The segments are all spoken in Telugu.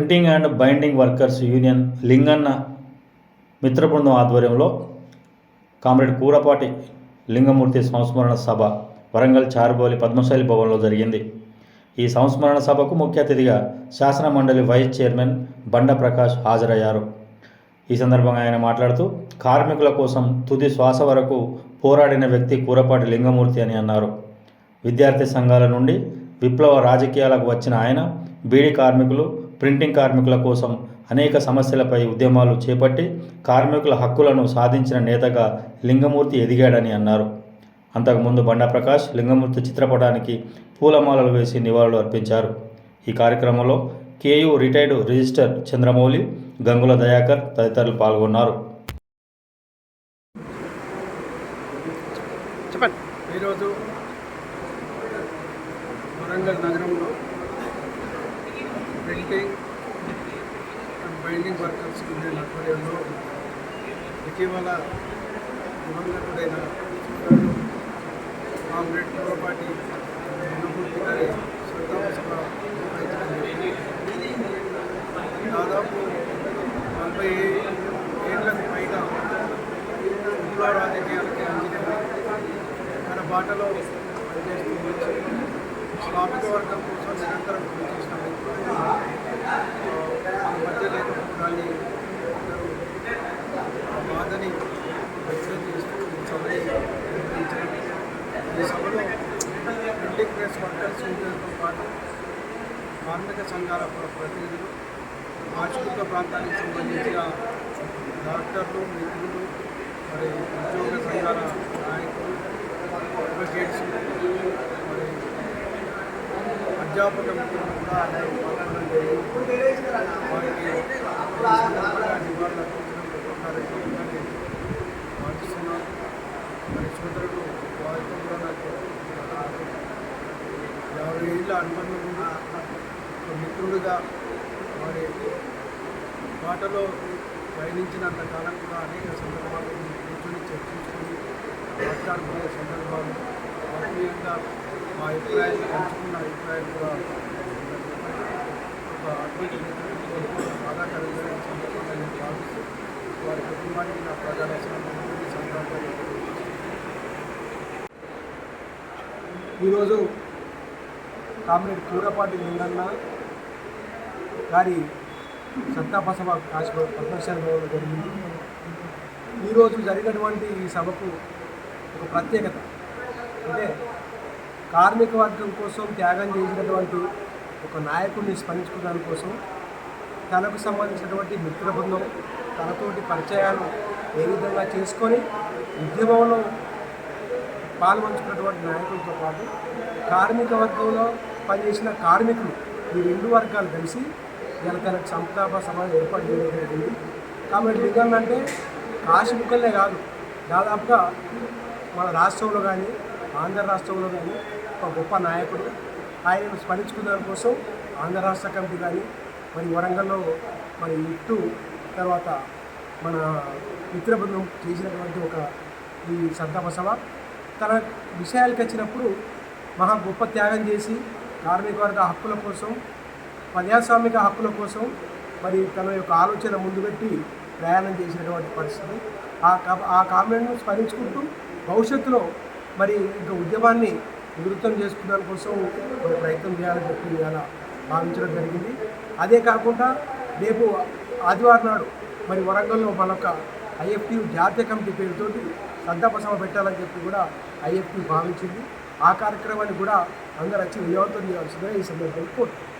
Printing and binding workers union Linganna మిత్ర బృందం ఆధ్వర్యంలో కామ్రేడ్ కూరపాటి లింగమూర్తి సంస్మరణ సభ వరంగల్ చారుబోలి పద్మశాలి భవన్లో జరిగింది. ఈ సంస్మరణ సభకు ముఖ్య అతిథిగా శాసన మండలి వైస్ చైర్మన్ బండ ప్రకాష్ హాజరయ్యారు. ఈ సందర్భంగా ఆయన మాట్లాడుతూ కార్మికుల కోసం తుది శ్వాస వరకు పోరాడిన వ్యక్తి కూరపాటి లింగమూర్తి అని అన్నారు. విద్యార్థి సంఘాల నుండి విప్లవ రాజకీయాలకు వచ్చిన ఆయన బీడీ కార్మికులు, ప్రింటింగ్ కార్మికుల కోసం అనేక సమస్యలపై ఉద్యమాలు చేపట్టి కార్మికుల హక్కులను సాధించిన నేతగా లింగమూర్తి ఎదిగాడని అన్నారు. అంతకుముందు బండా ప్రకాష్ లింగమూర్తి చిత్రపటానికి పూలమాలలు వేసి నివాళులు అర్పించారు. ఈ కార్యక్రమంలో KU retired register Chandramouli, Gangula Dayakar తదితరులు పాల్గొన్నారు. ఈరోజు వరంగల్ నగరంలో printing and binding workers union ఆధ్వర్యంలో ఇటీవల దివంగతుడైన కామ్రేడ్ కూరపాటి లింగమూర్తి గారి శ్రద్ధాంజలి సభ దాదాపు 40 ఏళ్లకు పైగా విప్లవ రాజకీయాలకి అంజనేయ తన బాటలో పనిచేస్తూ శ్రామిక వర్గం కోసం నిరంతరం పనిచేసిన మధ్య లేకపోవడాన్ని బాధని వ్యక్తం చేస్తూ సభని నిర్వహించారు. ఈ సభలో ప్రింటింగ్ ప్రెస్ వర్కర్స్ యూనియన్తో పాటు కార్మిక సంఘాల ప్రతినిధులు, ఆశుపత్ర ప్రాంతానికి సంబంధించిన డాక్టర్లు, మిత్రులు, మరి ఉద్యోగ సంఘాల నాయకులు, అడ్వకేట్స్, మరి అధ్యాపక మిత్రులు కూడా అందరూ పాల్గొనడం జరిగింది. వారికి సందర్భంగా నివాళులు అర్పించడం కార్యక్రమాన్ని పాటిస్తున్నారు. మరి సోదరుడు వారితో కూడా నాకు 50 ఏళ్ళ అనుబంధం ఉంది. మిత్రుడిగా వారి బాటలో పయనించినంత కాలం కూడా అనేక సందర్భాలు కూర్చొని చర్చించుకొని మాట్లాడుకునే సందర్భాలు, ఆత్మీయంగా మా అభిప్రాయాలు పంచుకున్న అభిప్రాయాలు కూడా ఒక అటువంటి బాధాకరంగా సందర్భంగా నేను భావిస్తూ వారి కుటుంబానికి నా ప్రజల సందర్భంగా ఈరోజు కామ్రేడ్ కూరపాటి లింగన్న గారి సంతాప సభ పద్మశాలి భవన్లో జరిగింది. ఈరోజు జరిగినటువంటి ఈ సభకు ఒక ప్రత్యేకత అంటే కార్మిక వర్గం కోసం త్యాగం చేసినటువంటి ఒక నాయకుడిని స్మరించుకోవడానికి కోసం తనకు సంబంధించినటువంటి మిత్ర బృందం, తనతోటి పరిచయాలు ఏ విధంగా చేసుకొని ఉద్యమంలో పాల్పంచుకున్నటువంటి నాయకులతో పాటు కార్మిక వర్గంలో పనిచేసిన కార్మికులు, ఈ 2 వర్గాలు కలిసి ఇలా తనకు సంతాప సభ ఏర్పాటు చేయడం జరిగింది. కాబట్టి లింగన్న అంటే కాశీ ముక్కలనే కాదు, దాదాపుగా మన రాష్ట్రంలో కానీ ఆంధ్ర రాష్ట్రంలో కానీ ఒక గొప్ప నాయకుడు. ఆయనను స్మరించుకునే కోసం ఆంధ్ర రాష్ట్ర కమిటీ కానీ మరి వరంగల్లో మరి ఇట్టు తర్వాత మన మిత్ర బృందం చేసినటువంటి ఒక ఈ సంతాప సభ తన విషయాలకు వచ్చినప్పుడు మహా గొప్ప త్యాగం చేసి కార్మిక వర్గ హక్కుల కోసం, ప్రజాస్వామిక హక్కుల కోసం మరి తన యొక్క ఆలోచన ముందు పెట్టి ప్రయాణం చేసినటువంటి పరిస్థితి. ఆ కామెంట్ను స్మరించుకుంటూ భవిష్యత్తులో మరి ఇంకా ఉద్యమాన్ని నివృత్తం చేసుకోవడానికి కోసం మరి ప్రయత్నం చేయాలని చెప్పి ఇలా భావించడం జరిగింది. అదే కాకుండా రేపు ఆదివారం నాడు మరి వరంగల్లో మనొక ఐఎఫ్టీ జాతీయ కమిటీ పేరుతోటి సంతాప సభ పెట్టాలని చెప్పి కూడా ఐఎఫ్టీ భావించింది. ఆ కార్యక్రమాన్ని కూడా అందరూ వచ్చి విజయవంతం చేయాల్సిందిగా ఈ సందర్భంగా కోరుతున్నాను.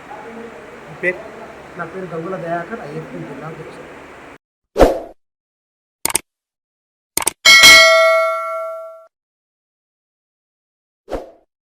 నా పేరు గంగుల దయాకర్, ఐఎఫ్టీ జిల్లా అధ్యక్షుడు.